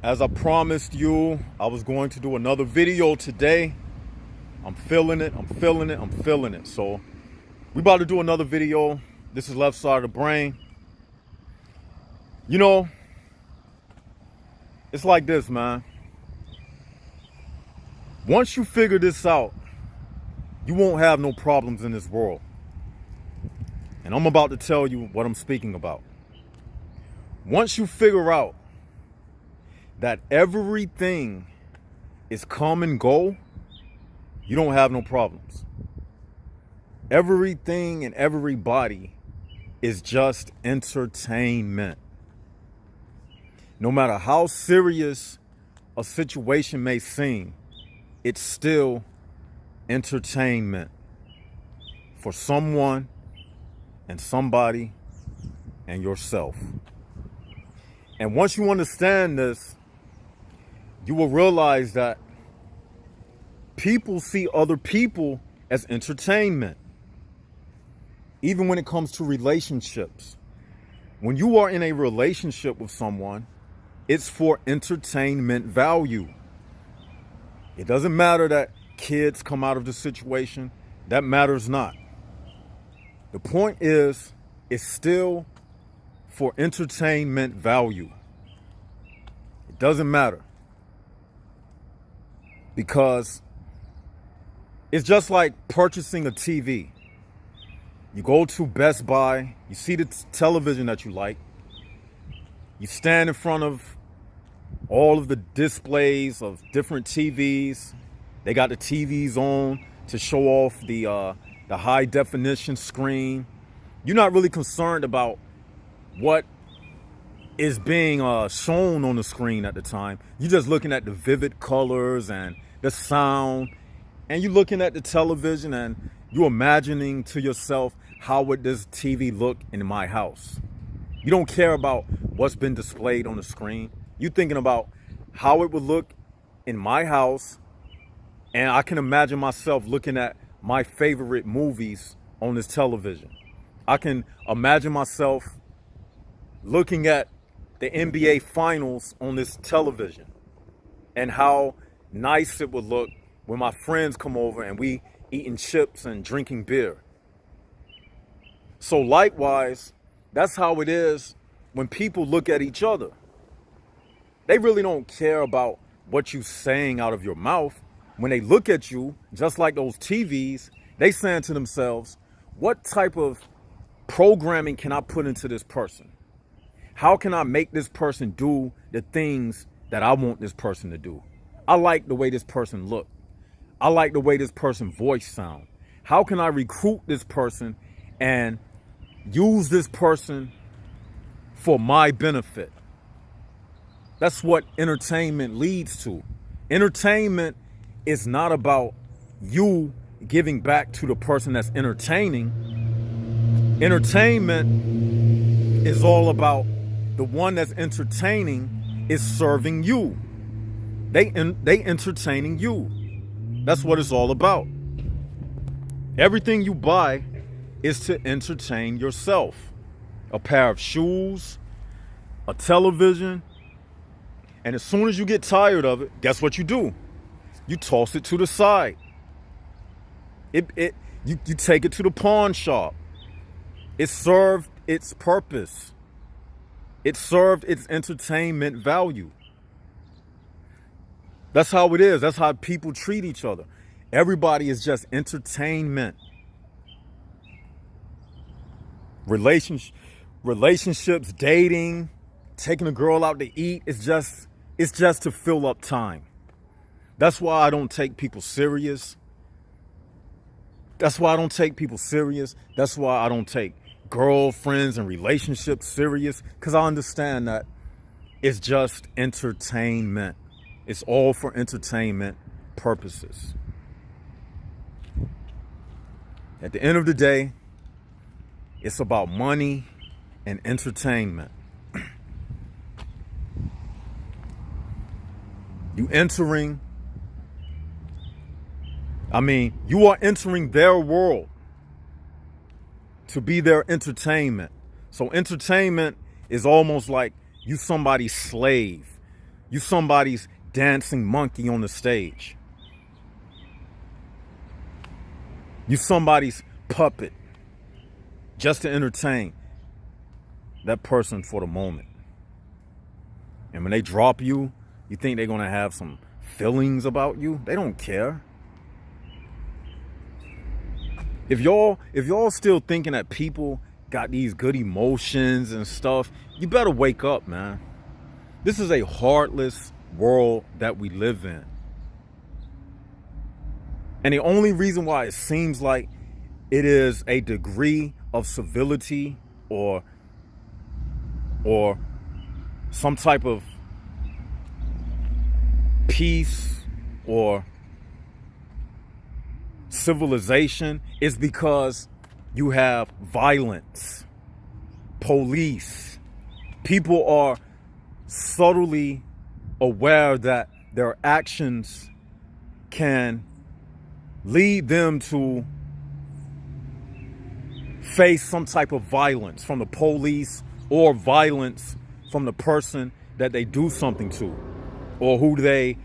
As I promised you, I was going to do another video today. I'm feeling it. So we about to do another video. This is Left Side of the Brain. You know, it's like this, man. Once you figure this out, you won't have no problems in this world. And I'm about to tell you what I'm speaking about. Once you figure out that everything is come and go, you don't have no problems. Everything and everybody is just entertainment. No matter how serious a situation may seem, it's still entertainment for someone and somebody and yourself. And once you understand this, you will realize that people see other people as entertainment. Even when it comes to relationships. When you are in a relationship with someone, it's for entertainment value. It doesn't matter that kids come out of the situation. That matters not. The point is, it's still for entertainment value. It doesn't matter. Because it's just like purchasing a TV. You go to Best Buy, you see the television that you like. You stand in front of all of the displays of different TVs. They got the TVs on to show off the high definition screen. You're not really concerned about what is being shown on the screen at the time. You're just looking at the vivid colors and the sound, and you're looking at the television and you're imagining to yourself, how would this TV look in my house? You don't care about what's been displayed on the screen. You're thinking about how it would look in my house, and I can imagine myself looking at my favorite movies on this television. I can imagine myself looking at the NBA Finals on this television and how nice it would look when my friends come over and we eating chips and drinking beer. So likewise, that's how it is when people look at each other. They really don't care about what you're saying out of your mouth. When they look at you, just like those TVs, they saying to themselves, what type of programming can I put into this person? How can I make this person do the things that I want this person to do? I like the way this person look. I like the way this person's voice sound. How can I recruit this person and use this person for my benefit? That's what entertainment leads to. Entertainment is not about you giving back to the person that's entertaining. Entertainment is all about the one that's entertaining is serving you. They entertaining you. That's what it's all about. Everything you buy is to entertain yourself. A pair of shoes, a television, and as soon as you get tired of it, guess what you do? You toss it to the side. You take it to the pawn shop. It served its purpose. It served its entertainment value. That's how it is. That's how people treat each other. Everybody is just entertainment. Relationships, dating, taking a girl out to eat, it's just to fill up time. That's why I don't take people serious. That's why I don't take girlfriends and relationships serious, because I understand that it's just entertainment. It's all for entertainment purposes. At the end of the day, it's about money and entertainment. You are entering their world to be their entertainment. So entertainment is almost like you somebody's slave. You somebody's dancing monkey on the stage. You somebody's puppet just to entertain that person for the moment. And when they drop you, you think they're going to have some feelings about you? They don't care. If y'all still thinking that people got these good emotions and stuff, you better wake up, man. This is a heartless world that we live in. And the only reason why it seems like it is a degree of civility or some type of peace or civilization is because you have violence, police. People are subtly aware that their actions can lead them to face some type of violence from the police or violence from the person that they do something to or who they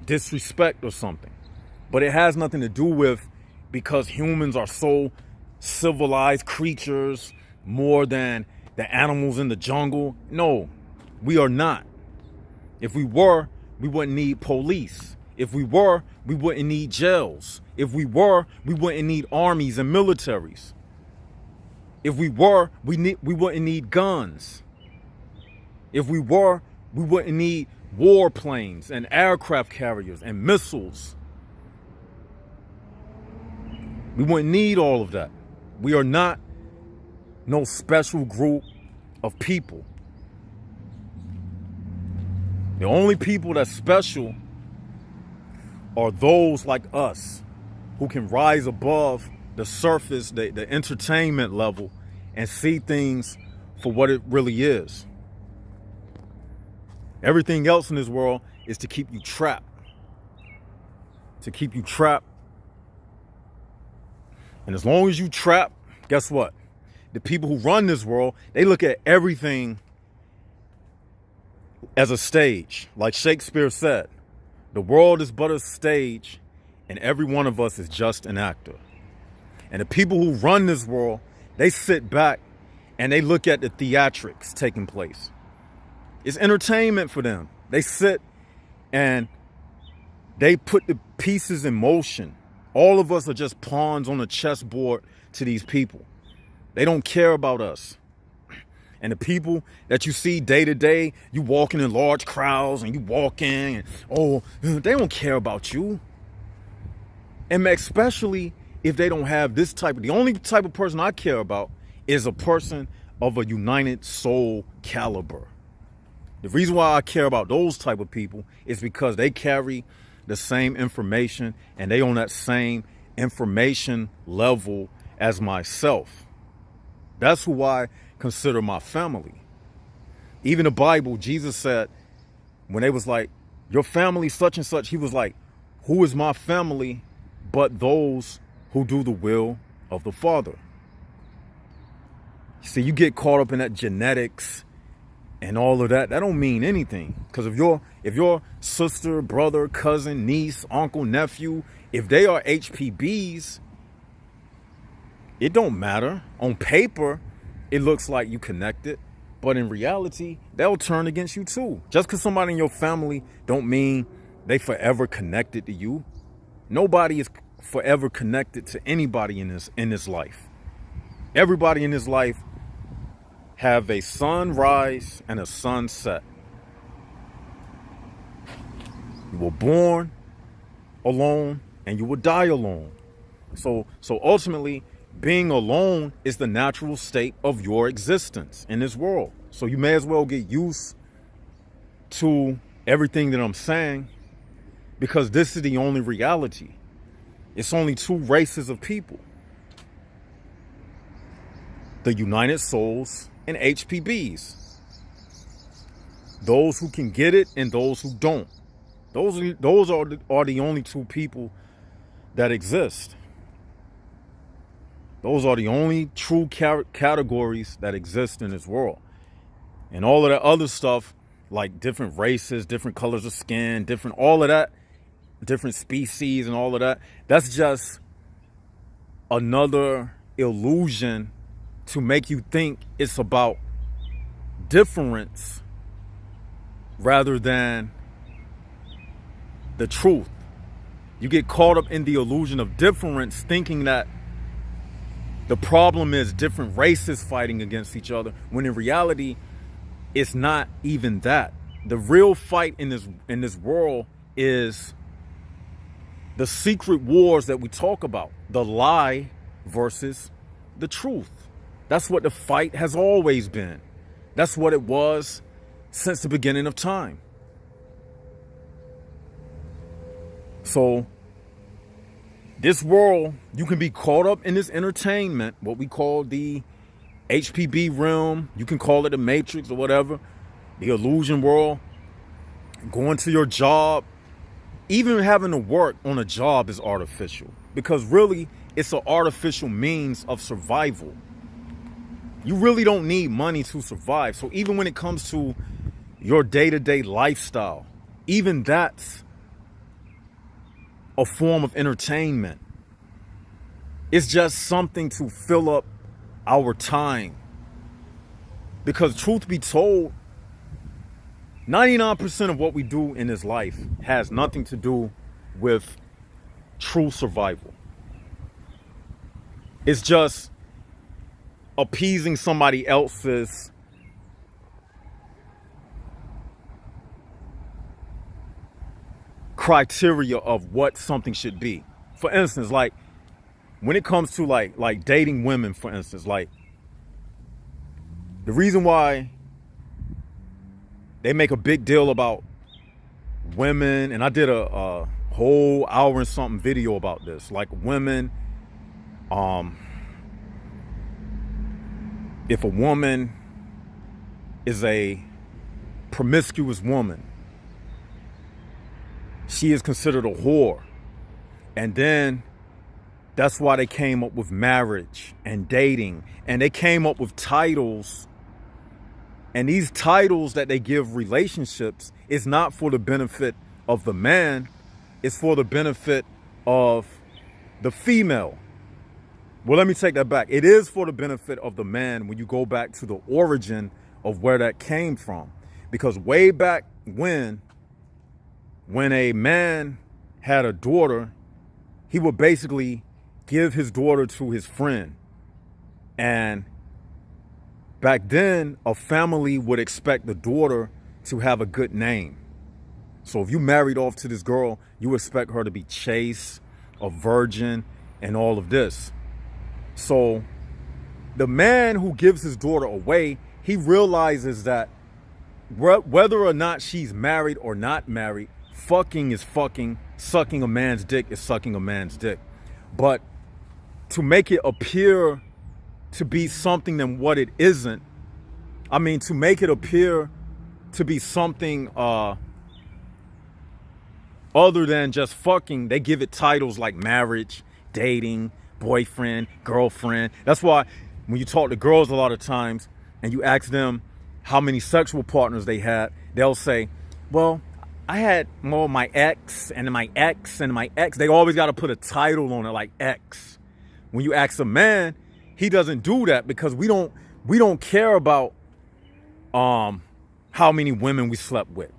disrespect or something. But it has nothing to do with because humans are so civilized creatures more than the animals in the jungle. No, we are not. If we were, we wouldn't need police. If we were, we wouldn't need jails. If we were, we wouldn't need armies and militaries. If we were, we wouldn't need guns. If we were, we wouldn't need warplanes and aircraft carriers and missiles. We wouldn't need all of that. We are not no special group of people. The only people that's special are those like us who can rise above the surface, the entertainment level, and see things for what it really is. Everything else in this world is to keep you trapped. To keep you trapped. And as long as you trap, guess what? The people who run this world, they look at everything as a stage. Like Shakespeare said, the world is but a stage and every one of us is just an actor. And the people who run this world, they sit back and they look at the theatrics taking place. It's entertainment for them. They sit and they put the pieces in motion. All of us are just pawns on a chessboard to these people. They don't care about us. And the people that you see day to day, you walking in large crowds and you walking and they don't care about you. And especially if they don't have this type of, the only type of person I care about is a person of a united soul caliber. The reason why I care about those type of people is because they carry the same information and they on that same information level as myself. That's who I consider my family. Even the Bible, Jesus said, when they was like, your family such and such, he was like, who is my family but those who do the will of the Father? See, you get caught up in that genetics and all of that. That don't mean anything. Because if your sister, brother, cousin, niece, uncle, nephew, if they are HPBs, it don't matter. On paper, it looks like you connected. But in reality, they'll turn against you too. Just because somebody in your family don't mean they forever connected to you. Nobody is forever connected to anybody in this life. Everybody in this life have a sunrise and a sunset. You were born alone and you will die alone. So ultimately, being alone is the natural state of your existence in this world. So you may as well get used to everything that I'm saying, because this is the only reality. It's only two races of people: the United Souls and HPBs. Those who can get it and those who don't. Those are the only two people that exist. Those are the only true categories that exist in this world. And all of that other stuff like different races, different colors of skin, different all of that, different species and all of that. That's just another illusion to make you think it's about difference rather than the truth. You get caught up in the illusion of difference, thinking that the problem is different races fighting against each other, when in reality, it's not even that. The real fight in this world is the secret wars that we talk about, the lie versus the truth. That's what the fight has always been. That's what it was since the beginning of time. So this world, you can be caught up in this entertainment, what we call the HPB realm. You can call it the Matrix or whatever, the illusion world. Going to your job, even having to work on a job is artificial, because really it's an artificial means of survival. You really don't need money to survive. So even when it comes to your day-to-day lifestyle, even that's a form of entertainment. It's just something to fill up our time. Because truth be told, 99% of what we do in this life has nothing to do with true survival. It's just appeasing somebody else's criteria of what something should be. For instance, like when it comes to like dating women, for instance, like the reason why they make a big deal about women, and I did a whole hour and something video about this, like women, if a woman is a promiscuous woman, she is considered a whore. And then that's why they came up with marriage and dating, and they came up with titles. And these titles that they give relationships is not for the benefit of the man, it's for the benefit of the female. Well, let me take that back. It is for the benefit of the man when you go back to the origin of where that came from. Because way back when a man had a daughter, he would basically give his daughter to his friend. And back then, a family would expect the daughter to have a good name. So if you married off to this girl, you expect her to be chaste, a virgin, and all of this. So the man who gives his daughter away, he realizes that whether or not she's married or not married, fucking is fucking, sucking a man's dick is sucking a man's dick. But to make it appear to be something than what it isn't, I mean, to make it appear to be something other than just fucking, they give it titles like marriage, dating, boyfriend, girlfriend. That's why when you talk to girls a lot of times and you ask them how many sexual partners they had, they'll say, well, I had my ex and my ex and my ex. They always got to put a title on it like ex. When you ask a man, he doesn't do that, because we don't care about how many women we slept with.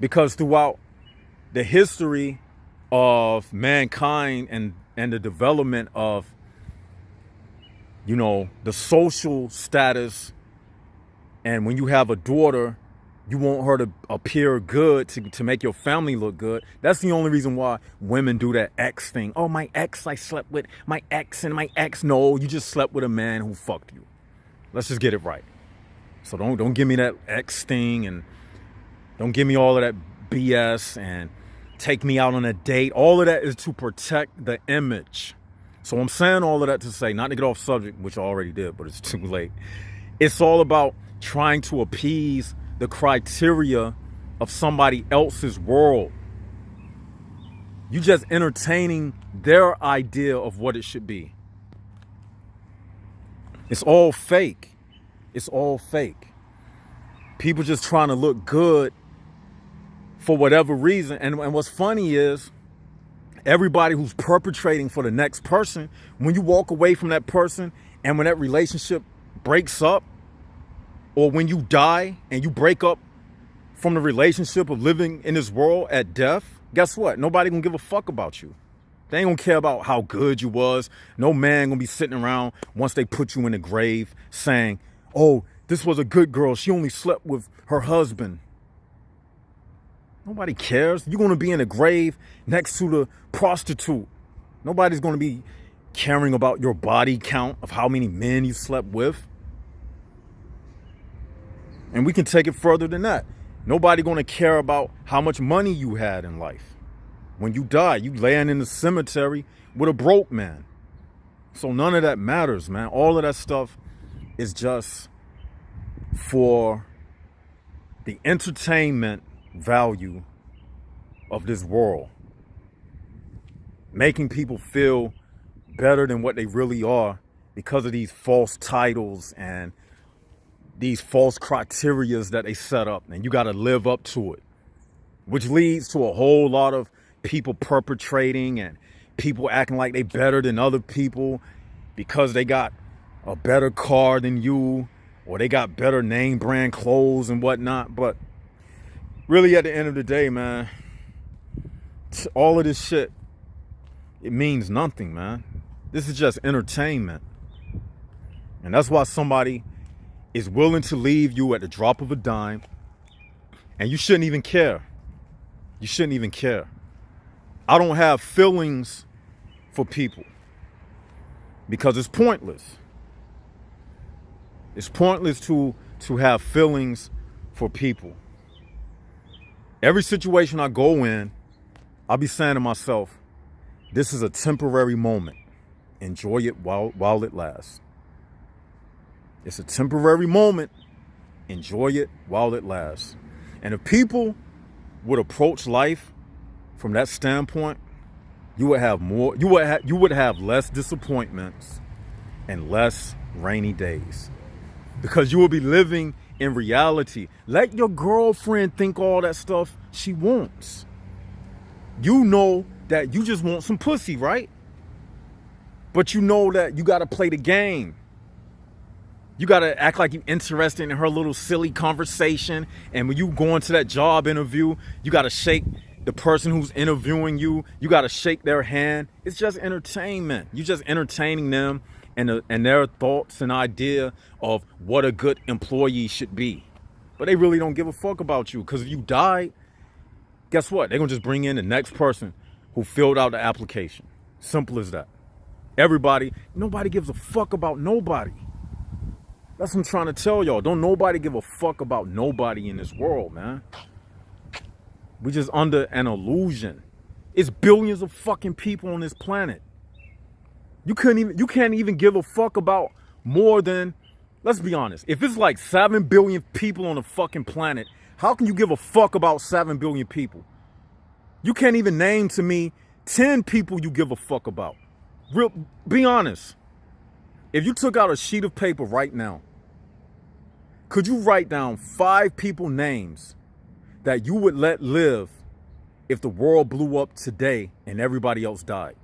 Because throughout the history of mankind and the development of, you know, the social status, and when you have a daughter, you want her to appear good to make your family look good. That's the only reason why women do that ex thing. Oh, my ex, I slept with my ex and my ex. No, you just slept with a man who fucked you. Let's just get it right. So don't give me that ex thing, and don't give me all of that BS and take me out on a date. All of that is to protect the image. So I'm saying all of that to say, not to get off subject, which I already did, but it's too late. It's all about trying to appease the criteria of somebody else's world. You just entertaining their idea of what it should be. It's all fake. It's all fake. People just trying to look good for whatever reason. And what's funny is everybody who's perpetrating for the next person, when you walk away from that person and when that relationship breaks up, or when you die and you break up from the relationship of living in this world at death, guess what? Nobody gonna give a fuck about you. They ain't gonna care about how good you was. No man gonna be sitting around once they put you in the grave saying, oh, this was a good girl. She only slept with her husband. Nobody cares. You're gonna be in the grave next to the prostitute. Nobody's gonna be caring about your body count of how many men you slept with. And we can take it further than that. Nobody gonna care about how much money you had in life. When you die, you laying in the cemetery with a broke man. So none of that matters, man. All of that stuff is just for the entertainment value of this world. Making people feel better than what they really are because of these false titles and these false criterias that they set up, and you got to live up to it, which leads to a whole lot of people perpetrating and people acting like they better than other people because they got a better car than you, or they got better name brand clothes and whatnot. But really, at the end of the day, man, all of this shit, it means nothing, man. This is just entertainment. And that's why somebody is willing to leave you at the drop of a dime, and you shouldn't even care. You shouldn't even care. I don't have feelings for people because it's pointless. It's pointless to have feelings for people. Every situation I go in, I'll be saying to myself, this is a temporary moment. Enjoy it while it lasts. It's a temporary moment. Enjoy it while it lasts. And if people would approach life from that standpoint, you would have more. You would have less disappointments and less rainy days, because you will be living in reality. Let your girlfriend think all that stuff she wants. You know that you just want some pussy, right? But you know that you got to play the game. You got to act like you're interested in her little silly conversation. And when you go into that job interview, you got to shake the person who's interviewing you. You got to shake their hand. It's just entertainment. You're just entertaining them and their thoughts and idea of what a good employee should be. But they really don't give a fuck about you, because if you died, guess what? They're going to just bring in the next person who filled out the application. Simple as that. Nobody gives a fuck about nobody. That's what I'm trying to tell y'all. Don't nobody give a fuck about nobody in this world, man. We just under an illusion. It's billions of fucking people on this planet. You can't even give a fuck about more than, let's be honest, if it's like 7 billion people on the fucking planet, how can you give a fuck about 7 billion people? You can't even name to me 10 people you give a fuck about. Be honest. If you took out a sheet of paper right now, could you write down 5 people names that you would let live if the world blew up today and everybody else died?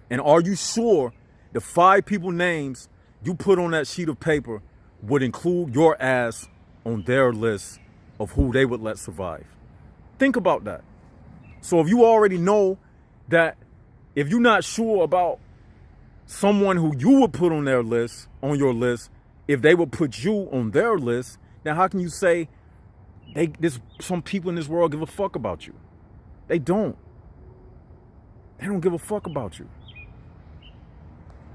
And are you sure the 5 people names you put on that sheet of paper would include your ass on their list of who they would let survive? Think about that. So if you already know that, if you're not sure about someone who you would put on their list, on your list, if they would put you on their list, then how can you say some people in this world give a fuck about you? They don't. They don't give a fuck about you.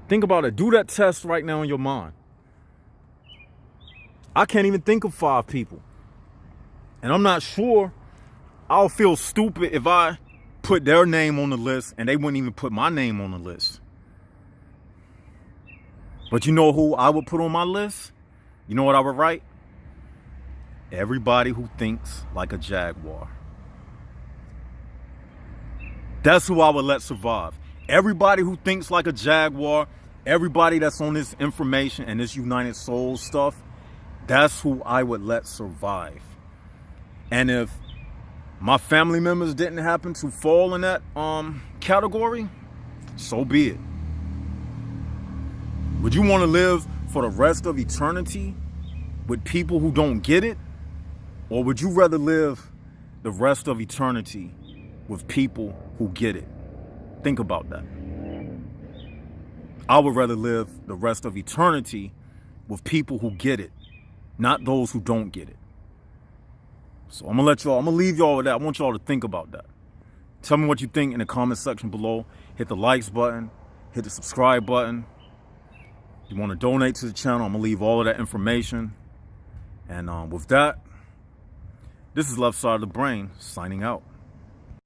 Think about it. Do that test right now in your mind. I can't even think of 5 people. And I'm not sure I'll feel stupid if I put their name on the list and they wouldn't even put my name on the list. But you know who I would put on my list? You know what I would write? Everybody who thinks like a jaguar. That's who I would let survive. Everybody who thinks like a jaguar, everybody that's on this information and this United Souls stuff, that's who I would let survive. And if my family members didn't happen to fall in that category, so be it. Would you want to live for the rest of eternity with people who don't get it? Or would you rather live the rest of eternity with people who get it? Think about that. I would rather live the rest of eternity with people who get it, not those who don't get it. So I'm gonna leave y'all with that. I want y'all to think about that. Tell me what you think in the comment section below. Hit the likes button, hit the subscribe button. If you want to donate to the channel, I'm gonna leave all of that information. And with that, this is Left Side of the Brain signing out.